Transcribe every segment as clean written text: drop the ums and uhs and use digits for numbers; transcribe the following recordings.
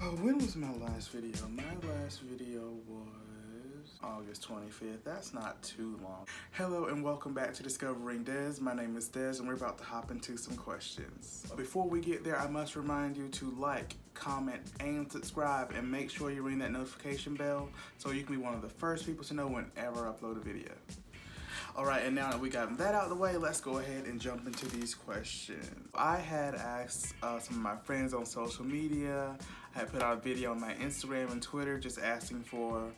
Oh, when was my last video? My last video was August 25th. That's not too long. Hello and welcome back to Discovering Des. My name is Des and we're about to hop into some questions. Before we get there, I must remind you to like, comment, and subscribe, and make sure you ring that notification bell so you can be one of the first people to know whenever I upload a video. Alright, and now that we got that out of the way, let's go ahead and jump into these questions. I had asked some of my friends on social media. I had put out a video on my Instagram and Twitter just asking for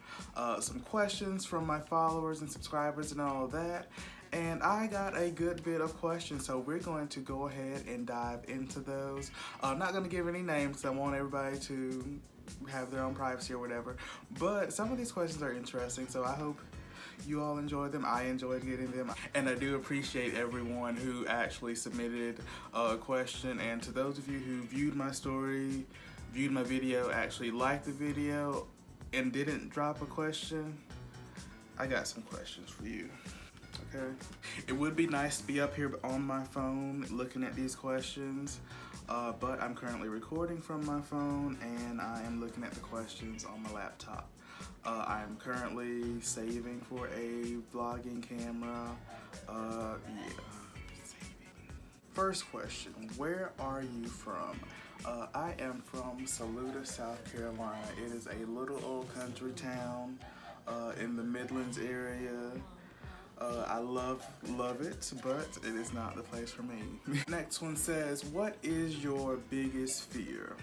some questions from my followers and subscribers and all of that. And I got a good bit of questions, so we're going to go ahead and dive into those. I'm not going to give any names, I want everybody to have their own privacy or whatever. But some of these questions are interesting, so I hope you all enjoyed them. I enjoyed getting them, and I do appreciate everyone who actually submitted a question. And to those of you who viewed my story, viewed my video, actually liked the video, and didn't drop a question, I got some questions for you. Okay, it would be nice to be up here on my phone looking at these questions, but I'm currently recording from my phone and I am looking at the questions on my laptop. I am currently saving for a vlogging camera. First question, where are you from? I am from Saluda, South Carolina. It is a little old country town in the Midlands area. I love it, but it is not the place for me. Next one says, what is your biggest fear?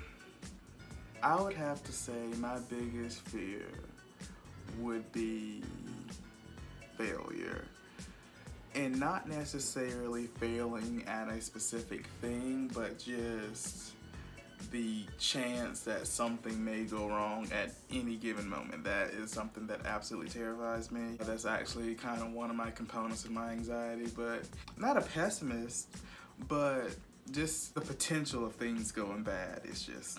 I would have to say my biggest fear would be failure. And not necessarily failing at a specific thing, but just the chance that something may go wrong at any given moment. That is something that absolutely terrifies me. That's actually kind of one of my components of my anxiety, but not a pessimist, but just the potential of things going bad is just,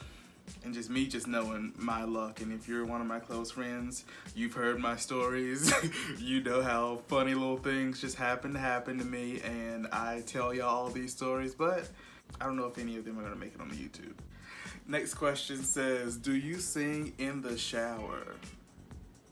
and just me just knowing my luck. And if you're one of my close friends, you've heard my stories. You know how funny little things just happen to me, and I tell y'all all these stories, but I don't know if any of them are gonna make it on the YouTube. Next question says, do you sing in the shower?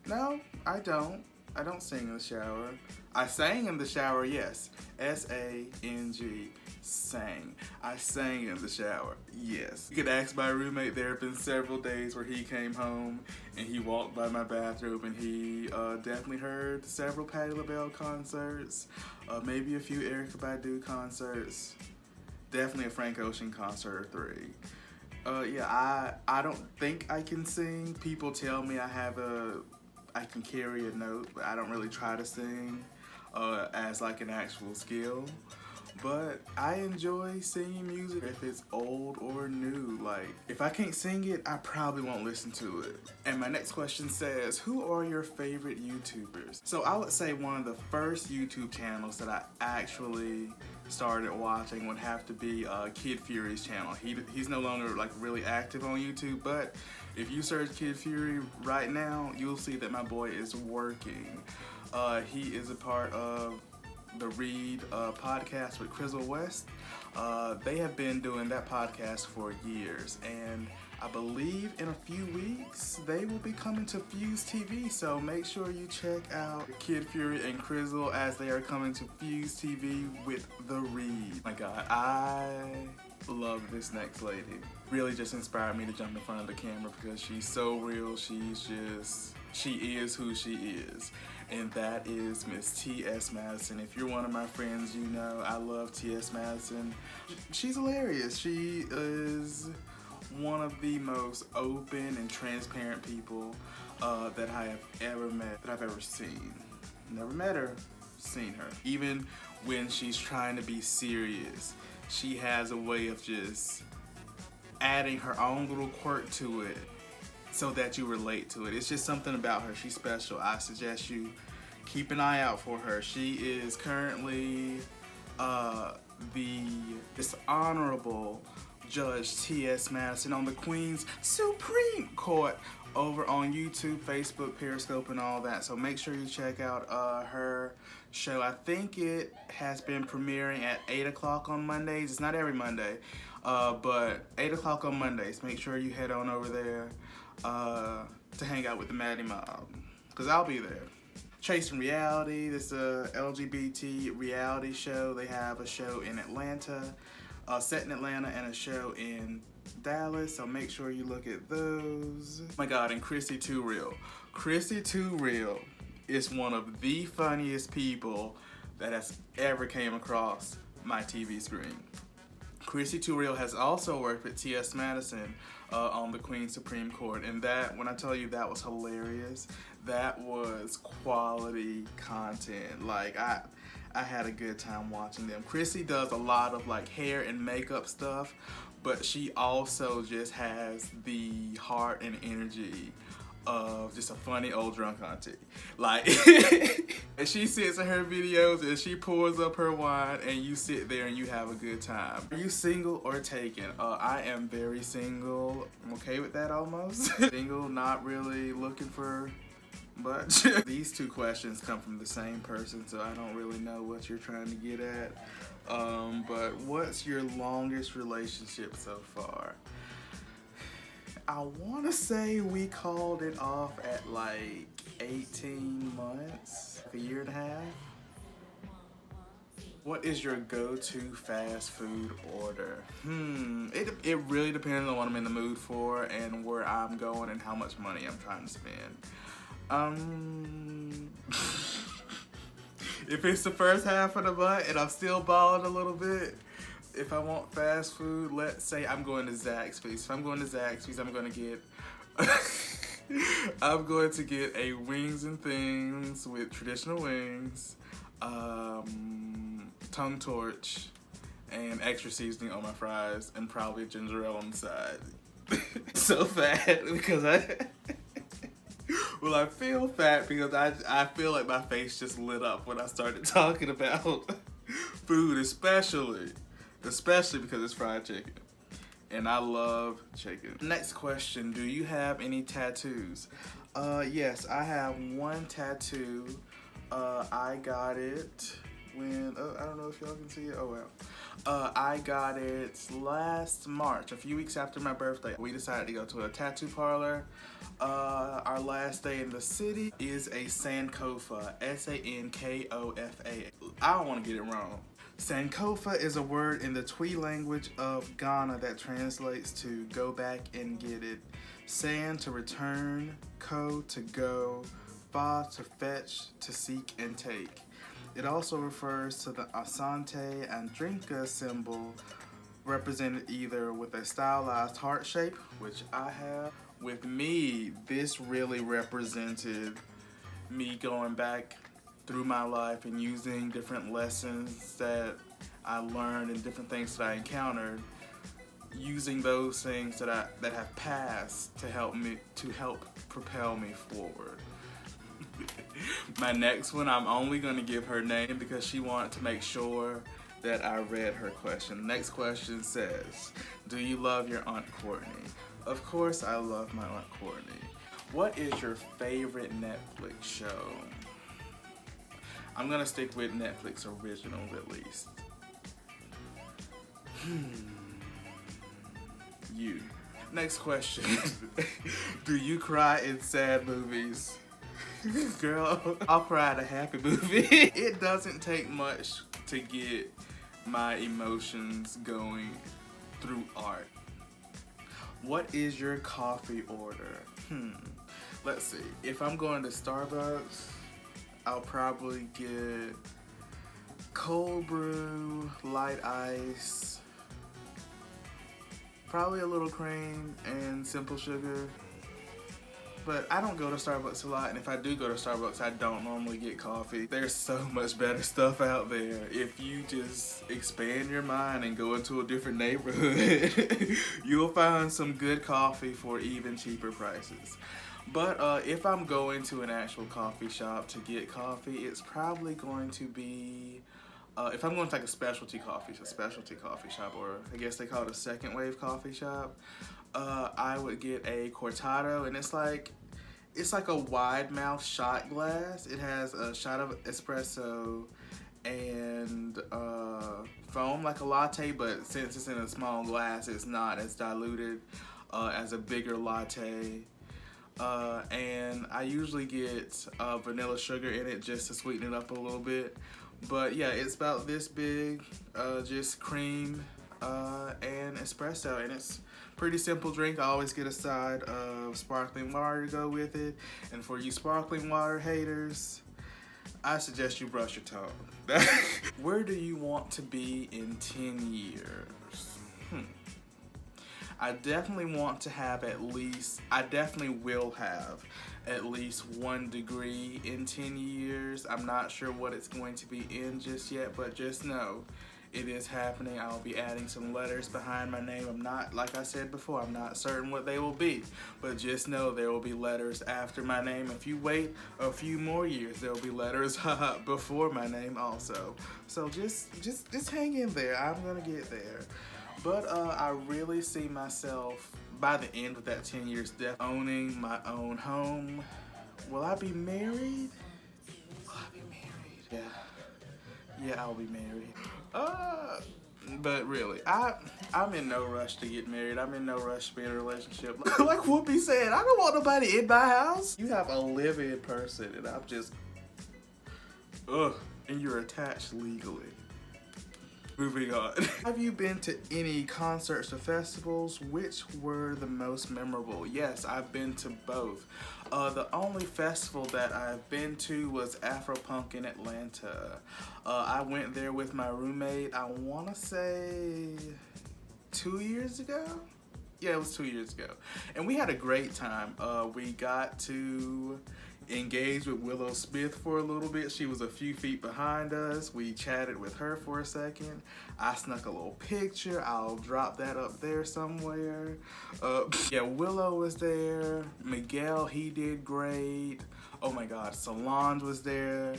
No, I don't. I don't sing in the shower. I sang in the shower, yes. S-A-N-G, sang. I sang in the shower, yes. You could ask my roommate. There have been several days where he came home and he walked by my bathroom and he definitely heard several Patti LaBelle concerts, maybe a few Erykah Badu concerts, definitely a Frank Ocean concert or three. Yeah, I don't think I can sing. People tell me I can carry a note, but I don't really try to sing as like an actual skill. But I enjoy singing music if it's old or new. Like, if I can't sing it, I probably won't listen to it. And my next question says, who are your favorite YouTubers? So I would say one of the first YouTube channels that I actually started watching would have to be Kid Fury's channel. He's no longer like really active on YouTube, but if you search Kid Fury right now, you'll see that my boy is working. He is a part of the Read podcast with Crizzle West. They have been doing that podcast for years, and I believe in a few weeks they will be coming to Fuse TV, so make sure you check out Kid Fury and Crizzle as they are coming to Fuse TV with the Read. Oh my god, I love this next lady. Really just inspired me to jump in front of the camera because she's so real. She is who she is. And that is Miss T.S. Madison. If you're one of my friends, you know I love T.S. Madison. She's hilarious. She is one of the most open and transparent people that I have ever met, that I've ever seen. Never met her, seen her. Even when she's trying to be serious, she has a way of just adding her own little quirk to it so that you relate to it. It's just something about her. She's special. I suggest you keep an eye out for her. She is currently this honorable Judge T.S. Madison on the Queen's Supreme Court over on YouTube, Facebook, Periscope, and all that. So make sure you check out her show. I think it has been premiering at 8 o'clock on Mondays. It's not every Monday. But 8 o'clock on Mondays, make sure you head on over there to hang out with the Maddie Mob, because I'll be there. Chasing Reality, this is a LGBT reality show. They have a show in Atlanta, set in Atlanta, and a show in Dallas, so make sure you look at those. Oh my God, and Chrissy Too Real. Chrissy Too Real is one of the funniest people that has ever came across my TV screen. Chrissy Too Real has also worked with T.S. Madison on the Queen's Supreme Court, and that, when I tell you that was hilarious, that was quality content. Like, I had a good time watching them. Chrissy does a lot of like hair and makeup stuff, but she also just has the heart and energy of just a funny old drunk auntie. Like, and she sits in her videos and she pours up her wine and you sit there and you have a good time. Are you single or taken? I am very single. I'm okay with that almost. Single, not really looking for much. These two questions come from the same person, so I don't really know what you're trying to get at. But what's your longest relationship so far? I want to say we called it off at like 18 months, a year and a half. What is your go-to fast food order? It really depends on what I'm in the mood for and where I'm going and how much money I'm trying to spend. If it's the first half of the month and I'm still balling a little bit, if I want fast food, let's say I'm going to Zaxby's. If I'm going to Zaxby's, I'm going to get I'm going to get a wings and things with traditional wings, tongue torch, and extra seasoning on my fries, and probably ginger ale on the side. So fat because well, I feel fat because I feel like my face just lit up when I started talking about food, especially because it's fried chicken. And I love chicken. Next question, do you have any tattoos? Yes, I have one tattoo. I got it when, I don't know if y'all can see it, oh well. I got it last March, a few weeks after my birthday. We decided to go to a tattoo parlor. Our last day in the city is a Sankofa, S-A-N-K-O-F-A. I don't want to get it wrong. Sankofa is a word in the Twi language of Ghana that translates to go back and get it. San to return, ko to go, fa to fetch, to seek and take. It also refers to the Asante and Drinka symbol, represented either with a stylized heart shape, which I have. With me, this really represented me going back through my life and using different lessons that I learned and different things that I encountered, using those things that have passed to help propel me forward. My next one, I'm only going to give her name because she wanted to make sure that I read her question. Next question says, do you love your Aunt Courtney? Of course I love my Aunt Courtney. What is your favorite Netflix show? I'm gonna stick with Netflix originals at least. You. Next question. Do you cry in sad movies? Girl, I'll cry at a happy movie. It doesn't take much to get my emotions going through art. What is your coffee order? Let's see. If I'm going to Starbucks, I'll probably get cold brew, light ice, probably a little cream and simple sugar. But I don't go to Starbucks a lot, and if I do go to Starbucks, I don't normally get coffee. There's so much better stuff out there. If you just expand your mind and go into a different neighborhood, you'll find some good coffee for even cheaper prices. But if I'm going to an actual coffee shop to get coffee, it's probably going to be, if I'm going to like a specialty coffee shop, or I guess they call it a second wave coffee shop, I would get a cortado, and it's like a wide mouth shot glass. It has a shot of espresso and foam like a latte, but since it's in a small glass, it's not as diluted as a bigger latte. And I usually get vanilla sugar in it just to sweeten it up a little bit. But yeah, it's about this big, just cream and espresso, and it's pretty simple drink. I always get a side of sparkling water to go with it. And for you sparkling water haters, I suggest you brush your tongue. Where do you want to be in 10 years? I definitely want to have I definitely will have at least 1 degree in 10 years. I'm not sure what it's going to be in just yet, but just know it is happening. I'll be adding some letters behind my name. I'm not, like I said before, I'm not certain what they will be, but just know there will be letters after my name. If you wait a few more years, there will be letters before my name also. So just hang in there. I'm gonna get there. But I really see myself by the end of that 10 years owning my own home. Will I be married? Will I be married? Yeah, I'll be married. But really, I'm in no rush to get married. I'm in no rush to be in a relationship. Like Whoopi said, I don't want nobody in my house. You have a live-in person, and I'm just, and you're attached legally. Moving on. Have you been to any concerts or festivals? Which were the most memorable? Yes, I've been to both. The only festival that I've been to was Afropunk in Atlanta. I went there with my roommate, I wanna say 2 years ago? Yeah, it was 2 years ago. And we had a great time. We got to engage with Willow Smith for a little bit. She was a few feet behind us. We chatted with her for a second. I snuck a little picture. I'll drop that up there somewhere. Yeah, Willow was there. Miguel, he did great. Oh my God, Solange was there.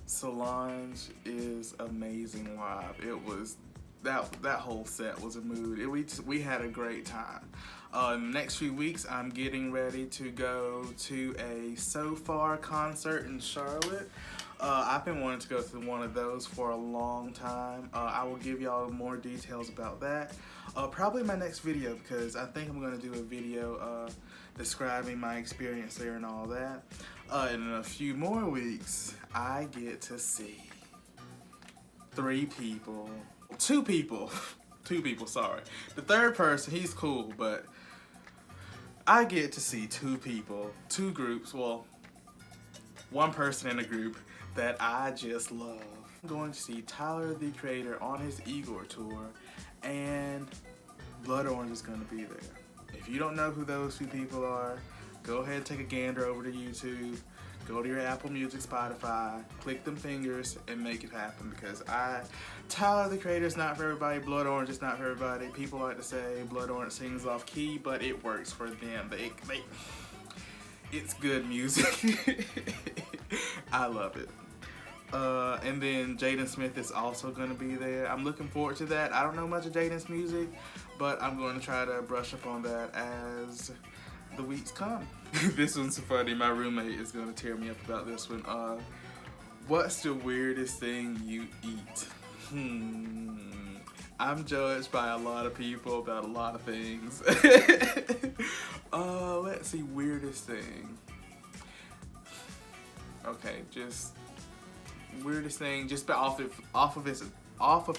Solange is amazing live. It was, that whole set was a mood. We had a great time. In the next few weeks, I'm getting ready to go to a So Far concert in Charlotte. I've been wanting to go to one of those for a long time. I will give y'all more details about that. Probably in my next video, because I think I'm going to do a video describing my experience there and all that. And in a few more weeks, I get to see 2 people, sorry. The third person, he's cool, but I get to see 2 people, 2 groups, well, 1 person in a group that I just love. I'm going to see Tyler, the Creator, on his Igor tour, and Blood Orange is going to be there. If you don't know who those 2 people are, go ahead and take a gander over to YouTube. Go to your Apple Music, Spotify, click them fingers, and make it happen, because Tyler, the Creator, is not for everybody. Blood Orange is not for everybody. People like to say Blood Orange sings off key, but it works for them. It's good music. I love it. And then Jaden Smith is also going to be there. I'm looking forward to that. I don't know much of Jaden's music, but I'm going to try to brush up on that as the weeks come. This one's funny. My roommate is gonna tear me up about this one. What's the weirdest thing you eat? I'm judged by a lot of people about a lot of things. Let's see, weirdest thing. Okay, just weirdest thing, just off of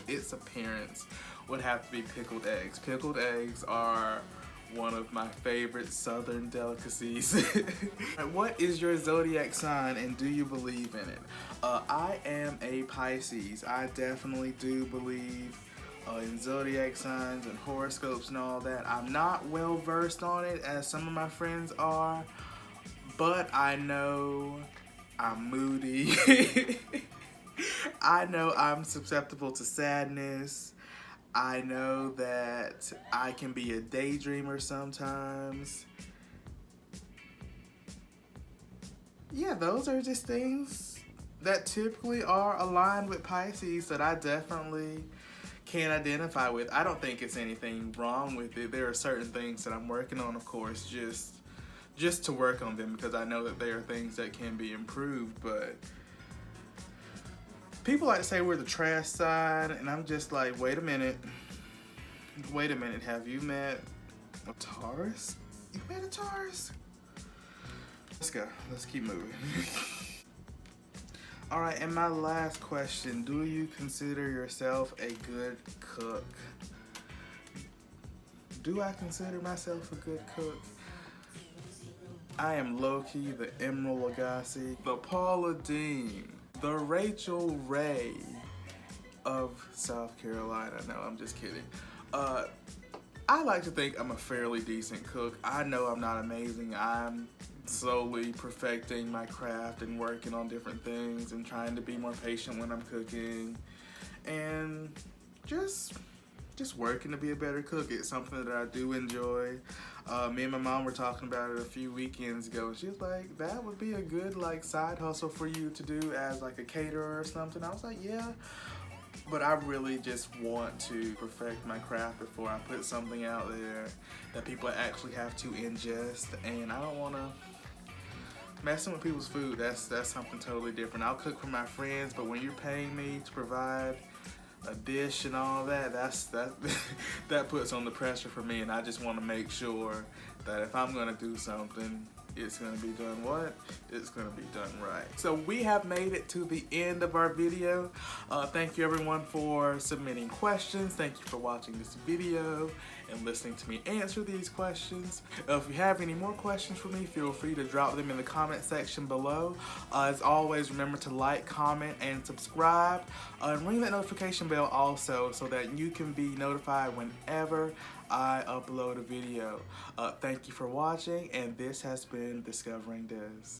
its appearance, would have to be pickled eggs. Pickled eggs are one of my favorite southern delicacies. What is your zodiac sign, and do you believe in it? I am a Pisces. I definitely do believe in zodiac signs and horoscopes and all that. I'm not well versed on it as some of my friends are, but I know I'm moody. I know I'm susceptible to sadness. I know that I can be a daydreamer sometimes. Yeah, those are just things that typically are aligned with Pisces that I definitely can identify with. I don't think it's anything wrong with it. There are certain things that I'm working on, of course, just to work on them, because I know that there are things that can be improved, but People like to say we're the trash side, and I'm just like, wait a minute. Wait a minute, have you met a Taurus? You met a Taurus? Let's go. Let's keep moving. All right, and my last question, do you consider yourself a good cook? Do I consider myself a good cook? I am low-key the Emerald Lagasse, the Paula Dean, the Rachel Ray of South Carolina. No, I'm just kidding. I like to think I'm a fairly decent cook. I know I'm not amazing. I'm slowly perfecting my craft and working on different things and trying to be more patient when I'm cooking and just working to be a better cook. It's something that I do enjoy. Me and my mom were talking about it a few weekends ago, and she was like, that would be a good like side hustle for you to do as like a caterer or something. I was like, yeah. But I really just want to perfect my craft before I put something out there that people actually have to ingest, and I don't want to messing with people's food. That's something totally different. I'll cook for my friends, but when you're paying me to provide a dish and all that, that puts on the pressure for me, and I just want to make sure that if I'm going to do something, it's going to be done what? It's going to be done right. So we have made it to the end of our video. Thank you everyone for submitting questions. Thank you for watching this video and listening to me answer these questions. If you have any more questions for me, feel free to drop them in the comment section below. As always, remember to like, comment, and subscribe. And ring that notification bell also so that you can be notified whenever I upload a video. Thank you for watching, and this has been Discovering Des.